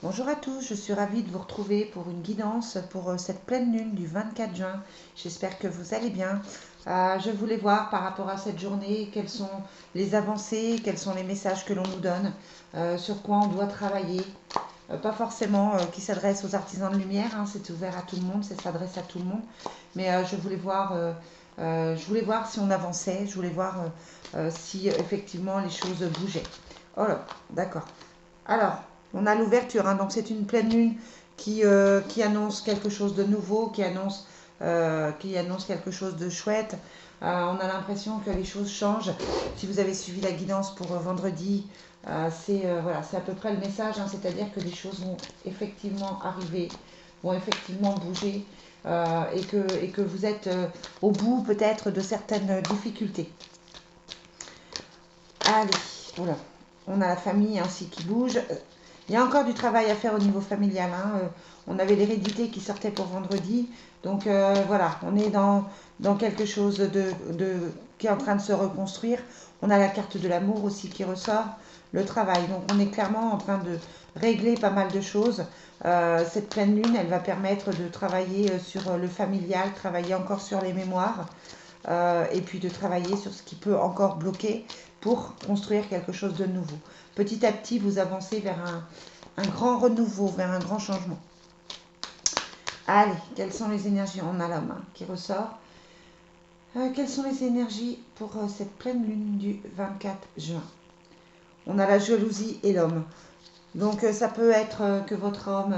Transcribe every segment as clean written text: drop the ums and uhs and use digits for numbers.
Bonjour à tous, je suis ravie de vous retrouver pour une guidance pour cette pleine lune du 24 juin. J'espère que vous allez bien. Je voulais voir par rapport à cette journée quelles sont les avancées, quels sont les messages que l'on nous donne, sur quoi on doit travailler. Pas forcément qui s'adresse aux artisans de lumière, hein, c'est ouvert à tout le monde, ça s'adresse à tout le monde. Mais je voulais voir si on avançait, je voulais voir si effectivement les choses bougeaient. Oh là, d'accord. Alors, on a l'ouverture, hein, donc c'est une pleine lune qui annonce quelque chose de nouveau, qui annonce quelque chose de chouette. On a l'impression que les choses changent. Si vous avez suivi la guidance pour vendredi, voilà, c'est à peu près le message, hein, c'est-à-dire que les choses vont effectivement arriver, vont effectivement bouger, et que vous êtes au bout peut-être de certaines difficultés. Allez, voilà. On a la famille ainsi qui bouge. Il y a encore du travail à faire au niveau familial, hein. On avait l'hérédité qui sortait pour vendredi. Donc voilà, on est dans quelque chose qui est en train de se reconstruire. On a la carte de l'amour aussi qui ressort, le travail. Donc on est clairement en train de régler pas mal de choses. Cette pleine lune, elle va permettre de travailler sur le familial, travailler encore sur les mémoires, et puis de travailler sur ce qui peut encore bloquer pour construire quelque chose de nouveau. Petit à petit, vous avancez vers un grand renouveau, vers un grand changement. Allez, quelles sont les énergies? On a l'homme qui ressort. Quelles sont les énergies pour cette pleine lune du 24 juin? On a la jalousie et l'homme. Donc ça peut être que votre homme,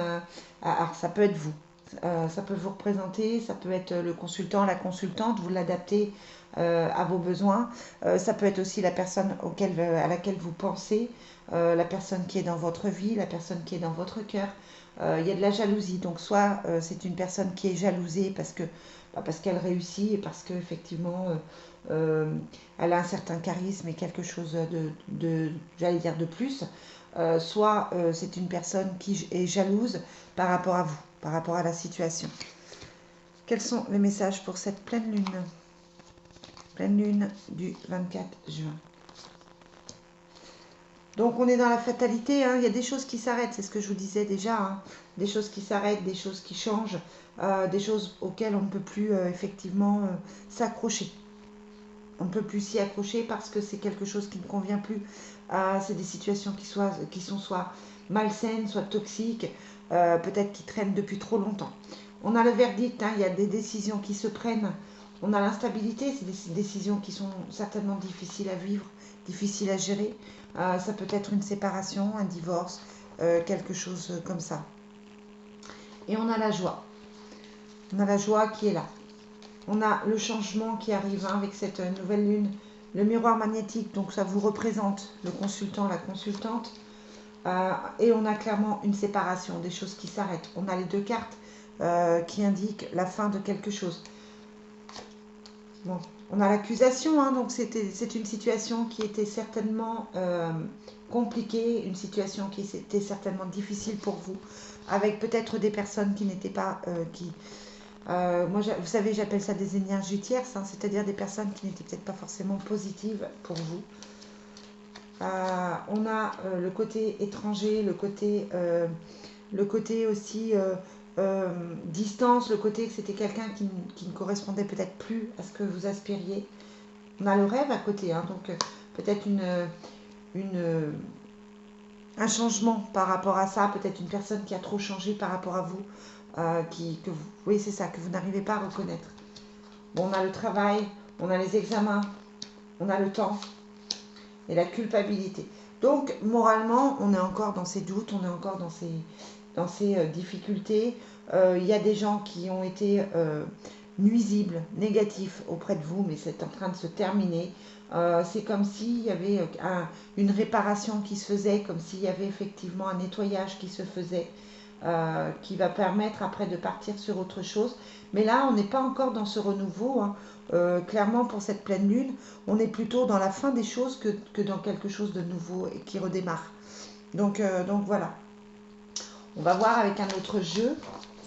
alors ça peut être vous, ça peut vous représenter, ça peut être le consultant, la consultante, vous l'adaptez à vos besoins. Ça peut être aussi la personne à laquelle vous pensez, la personne qui est dans votre vie, la personne qui est dans votre cœur. Il y a de la jalousie, donc soit c'est une personne qui est jalousée parce qu'elle réussit et parce qu'effectivement elle a un certain charisme et quelque chose j'allais dire de plus. Soit c'est une personne qui est jalouse par rapport à vous, par rapport à la situation. Quels sont les messages pour cette pleine lune? Pleine lune du 24 juin. Donc on est dans la fatalité, hein. Il y a des choses qui s'arrêtent, c'est ce que je vous disais déjà, hein. Des choses qui s'arrêtent, des choses qui changent, des choses auxquelles on ne peut plus effectivement s'accrocher. On ne peut plus s'y accrocher parce que c'est quelque chose qui ne convient plus. C'est des situations qui sont soit malsaines, soit toxiques, peut-être qui traînent depuis trop longtemps. On a le verdict, hein, il y a des décisions qui se prennent. On a l'instabilité, c'est des décisions qui sont certainement difficiles à vivre, difficiles à gérer. Ça peut être une séparation, un divorce, quelque chose comme ça. Et on a la joie. On a la joie qui est là. On a le changement qui arrive, hein, avec cette nouvelle lune. Le miroir magnétique, donc ça vous représente le consultant, la consultante. Et on a clairement une séparation, des choses qui s'arrêtent. On a les deux cartes qui indiquent la fin de quelque chose. Bon, on a l'accusation, hein, donc c'est une situation qui était certainement compliquée, une situation qui était certainement difficile pour vous, avec peut-être des personnes qui n'étaient pas... moi, vous savez, j'appelle ça des énergies tierces, hein, c'est-à-dire des personnes qui n'étaient peut-être pas forcément positives pour vous. On a le côté étranger, le côté aussi distance, le côté que c'était quelqu'un qui ne correspondait peut-être plus à ce que vous aspiriez. On a le rêve à côté, hein, donc peut-être une, un changement par rapport à ça, peut-être une personne qui a trop changé par rapport à vous, oui c'est ça, que vous n'arrivez pas à reconnaître. Bon, on a le travail, on a les examens, on a le temps et la culpabilité. Donc moralement, on est encore dans ces doutes, on est encore dans ces difficultés. Il y a des gens qui ont été nuisibles, négatifs auprès de vous, mais c'est en train de se terminer. C'est comme s'il y avait une réparation qui se faisait, comme s'il y avait effectivement un nettoyage qui se faisait, qui va permettre après de partir sur autre chose. Mais là, on n'est pas encore dans ce renouveau, hein. Clairement, pour cette pleine lune, on est plutôt dans la fin des choses que dans quelque chose de nouveau et qui redémarre. Donc voilà. On va voir avec un autre jeu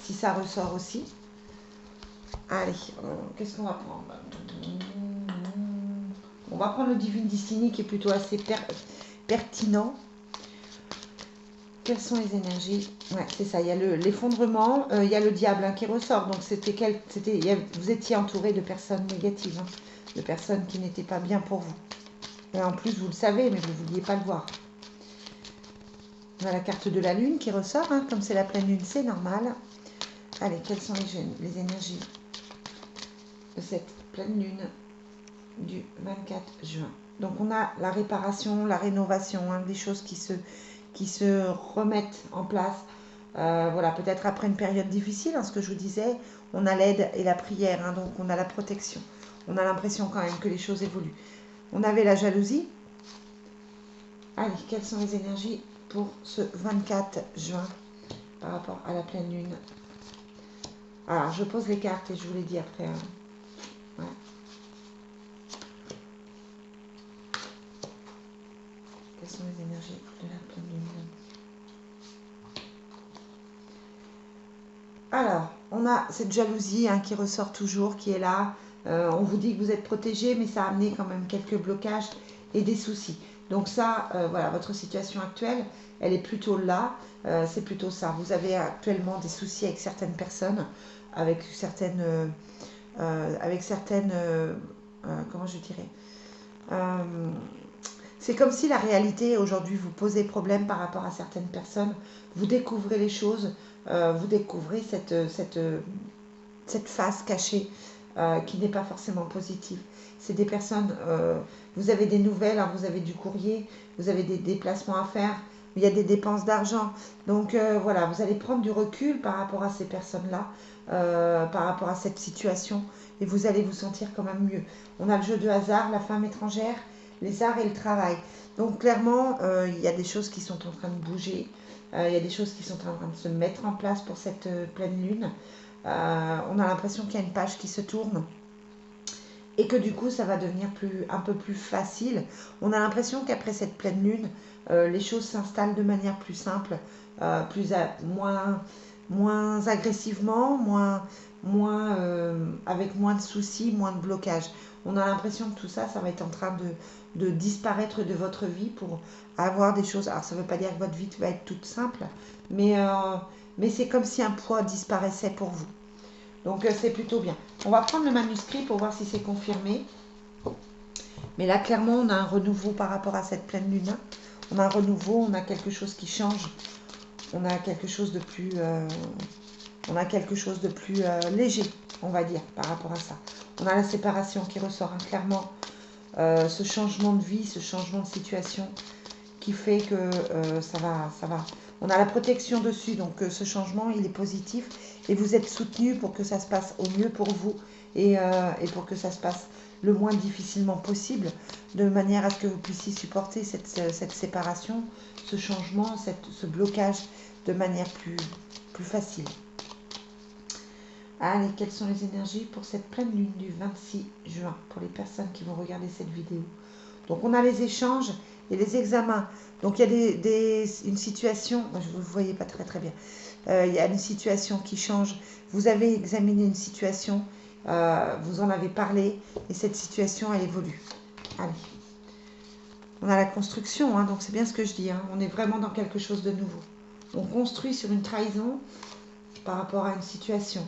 si ça ressort aussi. Allez, qu'est-ce qu'on va prendre? On va prendre le Divine Destiny qui est plutôt assez pertinent. Quelles sont les énergies? Ouais, c'est ça, il y a l'effondrement, il y a le diable qui ressort. Donc, vous étiez entouré de personnes négatives, hein, de personnes qui n'étaient pas bien pour vous. Et en plus, vous le savez, mais vous ne vouliez pas le voir. On a la carte de la lune qui ressort, hein, comme c'est la pleine lune, c'est normal. Allez, quelles sont les énergies de cette pleine lune du 24 juin? Donc, on a la réparation, la rénovation, hein, des choses qui se remettent en place. Voilà, peut-être après une période difficile, hein, ce que je vous disais, on a l'aide et la prière, hein, donc on a la protection. On a l'impression quand même que les choses évoluent. On avait la jalousie. Allez, quelles sont les énergies pour ce 24 juin par rapport à la pleine lune? Alors, je pose les cartes et je vous les dis après. Hein. Ouais. Quelles sont les énergies de la pleine lune? Alors, on a cette jalousie, hein, qui ressort toujours, qui est là. On vous dit que vous êtes protégé, mais ça a amené quand même quelques blocages et des soucis. Donc ça, voilà, votre situation actuelle, elle est plutôt là. C'est plutôt ça. Vous avez actuellement des soucis avec certaines personnes, avec certaines, comment je dirais, c'est comme si la réalité aujourd'hui vous posait problème par rapport à certaines personnes. Vous découvrez les choses, vous découvrez cette face cachée qui n'est pas forcément positive. C'est des personnes, vous avez des nouvelles, hein, vous avez du courrier, vous avez des déplacements à faire, il y a des dépenses d'argent. Donc voilà, vous allez prendre du recul par rapport à ces personnes-là, par rapport à cette situation, et vous allez vous sentir quand même mieux. On a le jeu de hasard, la femme étrangère, les arts et le travail. Donc clairement, il y a des choses qui sont en train de bouger, il y a des choses qui sont en train de se mettre en place pour cette pleine lune. On a l'impression qu'il y a une page qui se tourne et que du coup ça va devenir un peu plus facile. On a l'impression qu'après cette pleine lune, les choses s'installent de manière plus simple, moins agressivement, avec moins de soucis, moins de blocages. On a l'impression que tout ça, ça va être en train de disparaître de votre vie pour avoir des choses. Alors ça ne veut pas dire que votre vie va être toute simple, mais c'est comme si un poids disparaissait pour vous. Donc c'est plutôt bien. On va prendre le manuscrit pour voir si c'est confirmé. Mais là, clairement, on a un renouveau par rapport à cette pleine lune. On a un renouveau, on a quelque chose qui change. On a quelque chose de plus, léger, on va dire, par rapport à ça. On a la séparation qui ressort, hein, clairement. Ce changement de vie, ce changement de situation qui fait que ça va. On a la protection dessus, donc ce changement, il est positif. Et vous êtes soutenu pour que ça se passe au mieux pour vous et pour que ça se passe le moins difficilement possible, de manière à ce que vous puissiez supporter cette séparation, ce changement, ce blocage de manière plus facile. Allez, quelles sont les énergies pour cette pleine lune du 26 juin, pour les personnes qui vont regarder cette vidéo? Donc on a les échanges et les examens. Donc il y a une situation, vous ne voyez pas très bien, il y a une situation qui change. Vous avez examiné une situation, vous en avez parlé, et cette situation, elle évolue. Allez. On a la construction, hein, donc c'est bien ce que je dis, hein, on est vraiment dans quelque chose de nouveau. On construit sur une trahison par rapport à une situation.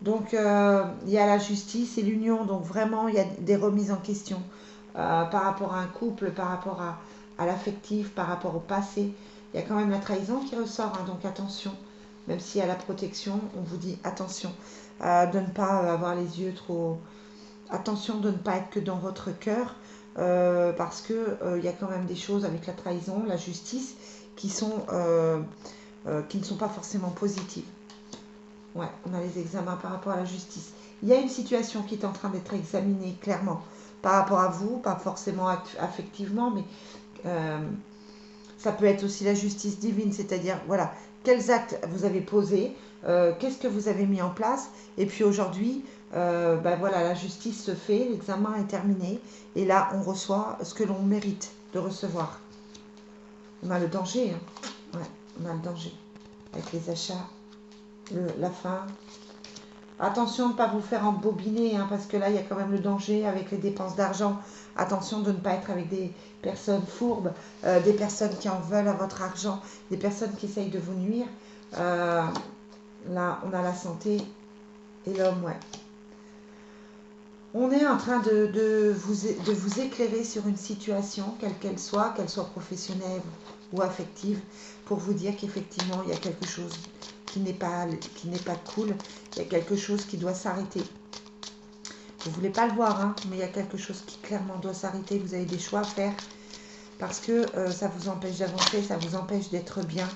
Donc il y a la justice et l'union, donc vraiment il y a des remises en question par rapport à un couple, par rapport à l'affectif, par rapport au passé. Il y a quand même la trahison qui ressort, hein, donc attention, même s'il y a la protection, on vous dit attention de ne pas avoir les yeux trop... Attention de ne pas être que dans votre cœur, parce que il y a quand même des choses avec la trahison, la justice, qui ne sont pas forcément positives. Ouais, on a les examens par rapport à la justice. Il y a une situation qui est en train d'être examinée clairement par rapport à vous, pas forcément affectivement, mais ça peut être aussi la justice divine, c'est-à-dire, voilà, quels actes vous avez posés, qu'est-ce que vous avez mis en place, et puis aujourd'hui, voilà, la justice se fait, l'examen est terminé, et là, on reçoit ce que l'on mérite de recevoir. On a le danger, hein. Ouais, on a le danger, avec les achats, la faim, Attention de ne pas vous faire embobiner, hein, parce que là, il y a quand même le danger avec les dépenses d'argent. Attention de ne pas être avec des personnes fourbes, des personnes qui en veulent à votre argent, des personnes qui essayent de vous nuire. Euh, Là, on a la santé et l'homme, ouais. On est en train de vous éclairer sur une situation, quelle qu'elle soit professionnelle ou affective, pour vous dire qu'effectivement, il y a quelque chose qui n'est pas cool, il y a quelque chose qui doit s'arrêter. Vous ne voulez pas le voir, hein, mais il y a quelque chose qui clairement doit s'arrêter. Vous avez des choix à faire parce que ça vous empêche d'avancer, ça vous empêche d'être bien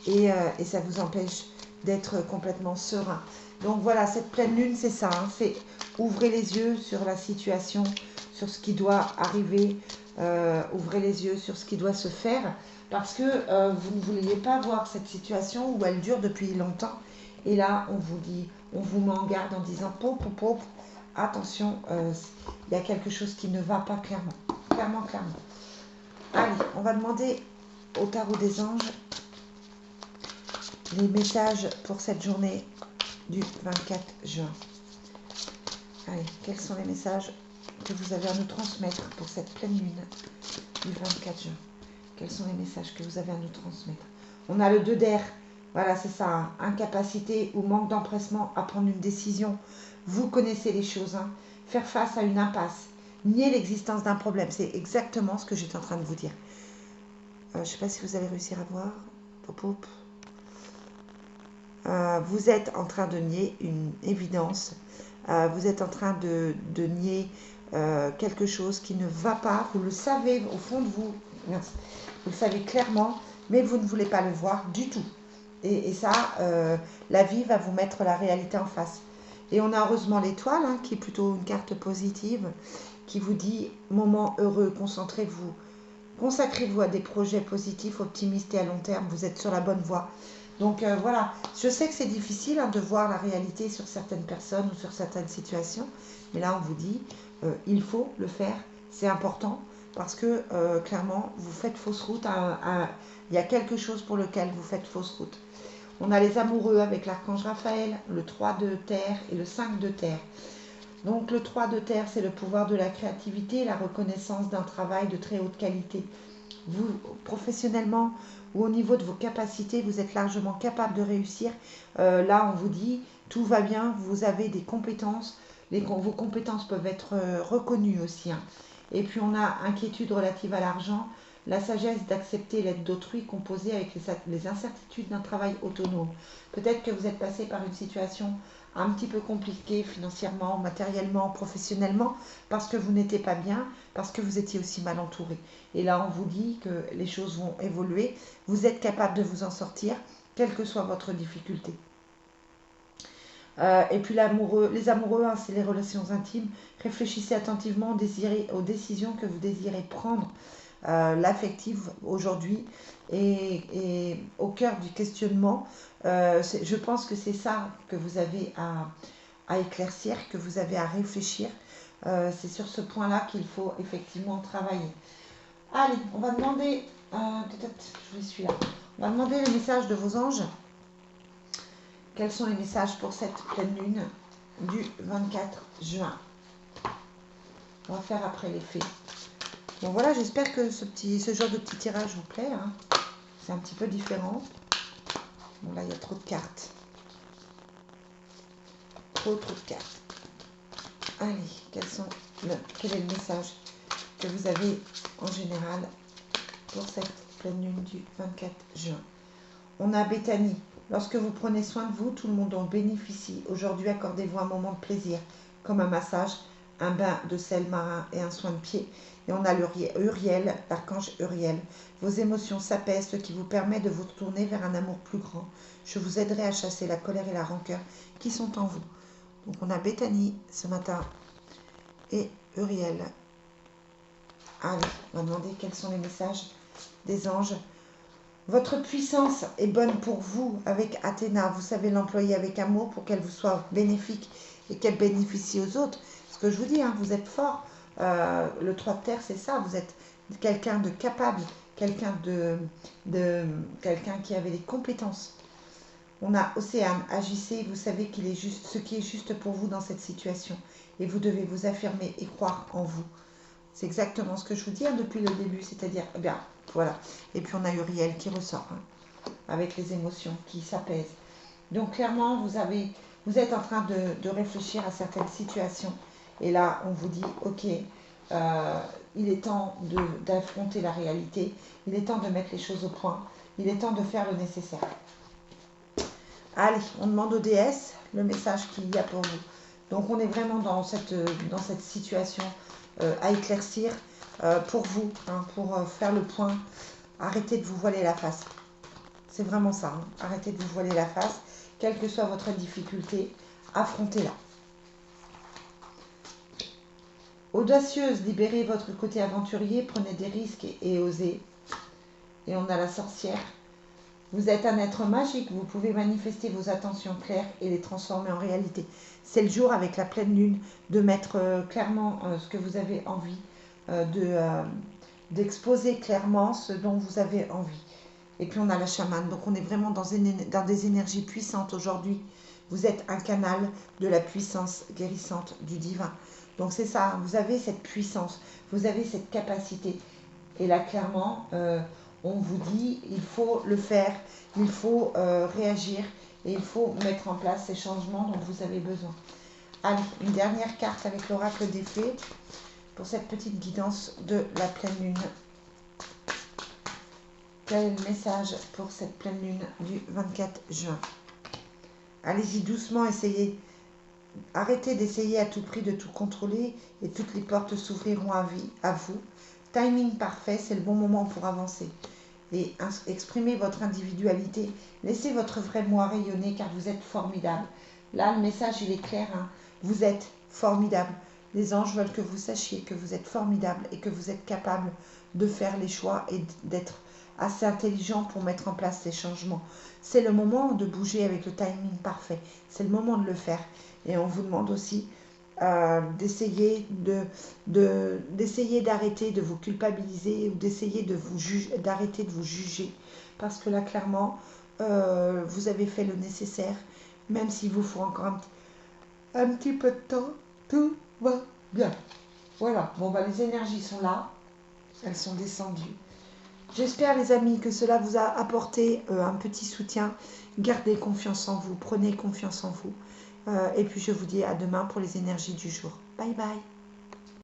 et ça vous empêche d'être complètement serein. Donc voilà, cette pleine lune, c'est ça, hein, c'est ouvrez les yeux sur la situation, sur ce qui doit arriver, ouvrez les yeux sur ce qui doit se faire, parce que vous ne vouliez pas voir cette situation où elle dure depuis longtemps, et là on vous dit, on vous met en garde en disant pop, pop, pop, attention, il y a quelque chose qui ne va pas clairement, clairement, clairement. Allez, on va demander au tarot des anges les messages pour cette journée du 24 juin. Allez, quels sont les messages que vous avez à nous transmettre pour cette pleine lune du 24 juin? Quels sont les messages que vous avez à nous transmettre? On a le 2 d'air. Voilà, c'est ça. Hein. Incapacité ou manque d'empressement à prendre une décision. Vous connaissez les choses. Hein. Faire face à une impasse. Nier l'existence d'un problème. C'est exactement ce que j'étais en train de vous dire. Je ne sais pas si vous allez réussir à voir. Pop, pop. Vous êtes en train de nier une évidence. Vous êtes en train de nier quelque chose qui ne va pas. Vous le savez au fond de vous. Merci. Vous le savez clairement, mais vous ne voulez pas le voir du tout. Et ça, la vie va vous mettre la réalité en face. Et on a heureusement l'étoile, hein, qui est plutôt une carte positive, qui vous dit moment heureux, concentrez-vous. Consacrez-vous à des projets positifs, optimistes et à long terme. Vous êtes sur la bonne voie. Donc voilà, je sais que c'est difficile, hein, de voir la réalité sur certaines personnes ou sur certaines situations. Mais là, on vous dit, il faut le faire. C'est important parce que clairement, vous faites fausse route. Il y a quelque chose pour lequel vous faites fausse route. On a les amoureux avec l'archange Raphaël, le 3 de terre et le 5 de terre. Donc le 3 de terre, c'est le pouvoir de la créativité, la reconnaissance d'un travail de très haute qualité. Vous, professionnellement ou au niveau de vos capacités, vous êtes largement capable de réussir. Là, on vous dit, tout va bien, vous avez des compétences. Vos compétences peuvent être reconnues aussi. Hein. Et puis on a inquiétude relative à l'argent, la sagesse d'accepter l'aide d'autrui composée avec les incertitudes d'un travail autonome. Peut-être que vous êtes passé par une situation un petit peu compliquée financièrement, matériellement, professionnellement, parce que vous n'étiez pas bien, parce que vous étiez aussi mal entouré. Et là, on vous dit que les choses vont évoluer, vous êtes capable de vous en sortir, quelle que soit votre difficulté. Et puis les amoureux, hein, c'est les relations intimes. Réfléchissez attentivement aux décisions que vous désirez prendre. L'affectif aujourd'hui est au cœur du questionnement. Je pense que c'est ça que vous avez à éclaircir, que vous avez à réfléchir. C'est sur ce point-là qu'il faut effectivement travailler. Allez, on va demander, peut-être je suis là. On va demander les messages de vos anges. Quels sont les messages pour cette pleine lune du 24 juin? On va faire après les fées. Donc voilà, j'espère que ce genre de petit tirage vous plaît. Hein. C'est un petit peu différent. Bon là, il y a trop de cartes. Trop de cartes. Allez, quel est le message que vous avez en général pour cette pleine lune du 24 juin? On a Béthanie. Lorsque vous prenez soin de vous, tout le monde en bénéficie. Aujourd'hui, accordez-vous un moment de plaisir, comme un massage, un bain de sel marin et un soin de pied. Et on a Uriel, l'archange Uriel. Vos émotions s'apaisent, ce qui vous permet de vous tourner vers un amour plus grand. Je vous aiderai à chasser la colère et la rancœur qui sont en vous. Donc on a Béthanie ce matin et Uriel. Allez, on va demander quels sont les messages des anges. Votre puissance est bonne pour vous avec Athéna. Vous savez l'employer avec amour pour qu'elle vous soit bénéfique et qu'elle bénéficie aux autres. Ce que je vous dis, hein, vous êtes fort. Le 3 de terre, c'est ça. Vous êtes quelqu'un de capable, quelqu'un qui avait des compétences. On a Océane, agissez, vous savez qu'il est juste, ce qui est juste pour vous dans cette situation. Et vous devez vous affirmer et croire en vous. C'est exactement ce que je vous dis depuis le début, c'est-à-dire, eh bien, voilà. Et puis on a Uriel qui ressort, avec les émotions qui s'apaisent. Donc clairement, vous êtes en train de réfléchir à certaines situations. Et là, on vous dit, ok, il est temps d'affronter la réalité, il est temps de mettre les choses au point, il est temps de faire le nécessaire. Allez, on demande aux déesses le message qu'il y a pour vous. Donc on est vraiment dans cette situation à éclaircir pour vous, pour faire le point. Arrêtez de vous voiler la face. C'est vraiment ça. Arrêtez de vous voiler la face. Quelle que soit votre difficulté, affrontez-la. Audacieuse, libérez votre côté aventurier, prenez des risques et osez. Et on a la sorcière. Vous êtes un être magique, vous pouvez manifester vos intentions claires et les transformer en réalité. C'est le jour avec la pleine lune de mettre clairement ce que vous avez envie, d'exposer clairement ce dont vous avez envie. Et puis on a la chamane, donc on est vraiment dans des énergies puissantes aujourd'hui. Vous êtes un canal de la puissance guérissante du divin. Donc c'est ça, vous avez cette puissance, vous avez cette capacité. Et là clairement, on vous dit, il faut le faire, il faut réagir et il faut mettre en place ces changements dont vous avez besoin. Allez, une dernière carte avec l'oracle des fées pour cette petite guidance de la pleine lune. Quel est le message pour cette pleine lune du 24 juin? Allez-y doucement, essayez. Arrêtez d'essayer à tout prix de tout contrôler et toutes les portes s'ouvriront à vous. Timing parfait, c'est le bon moment pour avancer. Et exprimez votre individualité. Laissez votre vrai moi rayonner car vous êtes formidable. Là, le message, il est clair. Vous êtes formidable. Les anges veulent que vous sachiez que vous êtes formidable et que vous êtes capable de faire les choix et d'être assez intelligent pour mettre en place ces changements. C'est le moment de bouger avec le timing parfait. C'est le moment de le faire. Et on vous demande aussi d'essayer d'arrêter de vous culpabiliser ou d'essayer d'arrêter de vous juger. Parce que là, clairement, vous avez fait le nécessaire. Même s'il vous faut encore un petit peu de temps, tout va bien. Voilà. Bon, les énergies sont là. Elles sont descendues. J'espère les amis que cela vous a apporté un petit soutien. Gardez confiance en vous, prenez confiance en vous. Et puis je vous dis à demain pour les énergies du jour. Bye bye.